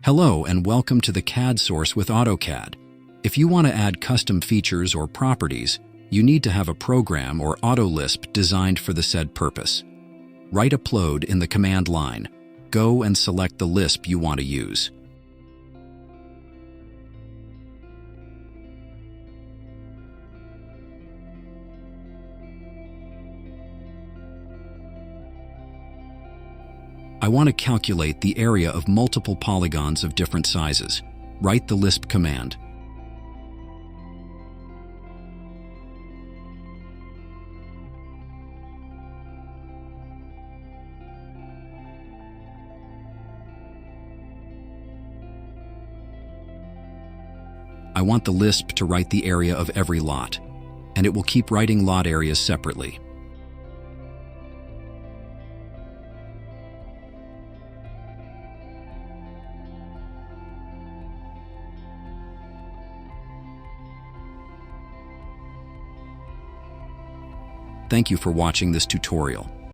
Hello and welcome to the CAD source with AutoCAD. If you want to add custom features or properties, you need to have a program or auto Lisp designed for the said purpose. Write upload in the command line. Go and select the Lisp you want to use. I want to calculate the area of multiple polygons of different sizes. Write the Lisp command. I want the Lisp to write the area of every lot, and it will keep writing lot areas separately. Thank you for watching this tutorial.